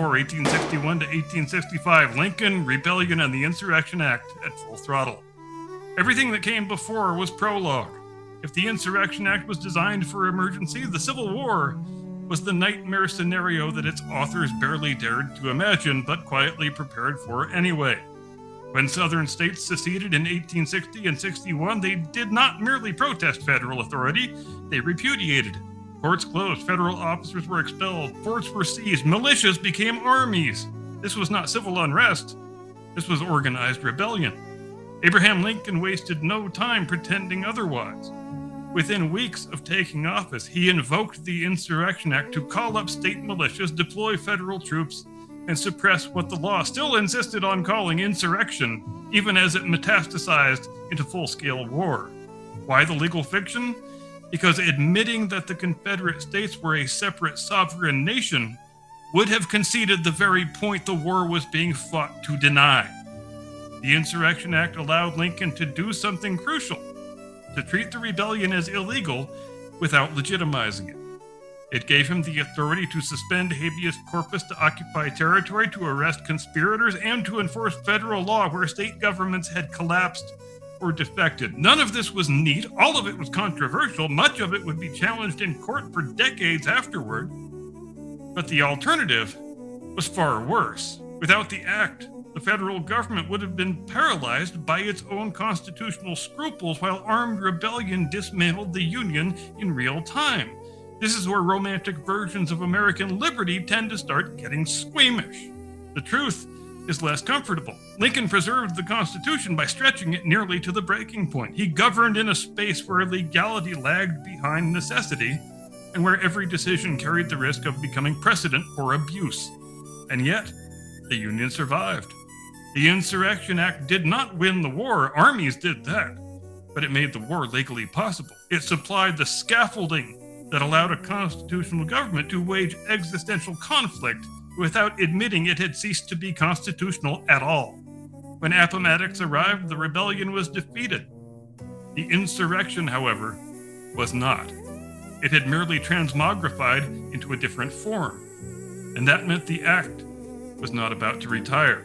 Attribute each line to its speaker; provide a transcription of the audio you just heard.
Speaker 1: War, 1861 to 1865, Lincoln, Rebellion, and the Insurrection Act at full throttle. Everything that came before was prologue. If the Insurrection Act was designed for emergency, the Civil War was the nightmare scenario that its authors barely dared to imagine, but quietly prepared for anyway. When Southern states seceded in 1860 and 61, they did not merely protest federal authority, they repudiated it. Courts closed, federal officers were expelled, forts were seized, militias became armies. This was not civil unrest, this was organized rebellion. Abraham Lincoln wasted no time pretending otherwise. Within weeks of taking office, he invoked the Insurrection Act to call up state militias, deploy federal troops, and suppress what the law still insisted on calling insurrection, even as it metastasized into full-scale war. Why the legal fiction? Because admitting that the Confederate States were a separate sovereign nation would have conceded the very point the war was being fought to deny. The Insurrection Act allowed Lincoln to do something crucial, to treat the rebellion as illegal without legitimizing it. It gave him the authority to suspend habeas corpus to occupy territory, to arrest conspirators, and to enforce federal law where state governments had collapsed or defected. None of this was neat. All of it was controversial. Much of it would be challenged in court for decades afterward. But the alternative was far worse. Without the act, the federal government would have been paralyzed by its own constitutional scruples while armed rebellion dismantled the Union in real time. This is where romantic versions of American liberty tend to start getting squeamish. The truth is less comfortable. Lincoln preserved the Constitution by stretching it nearly to the breaking point. He governed in a space where legality lagged behind necessity and where every decision carried the risk of becoming precedent for abuse. And yet, the Union survived. The Insurrection Act did not win the war. Armies did that. But it made the war legally possible. It supplied the scaffolding that allowed a constitutional government to wage existential conflict without admitting it had ceased to be constitutional at all. When Appomattox arrived, the rebellion was defeated. The insurrection, however, was not. It had merely transmogrified into a different form, and that meant the act was not about to retire.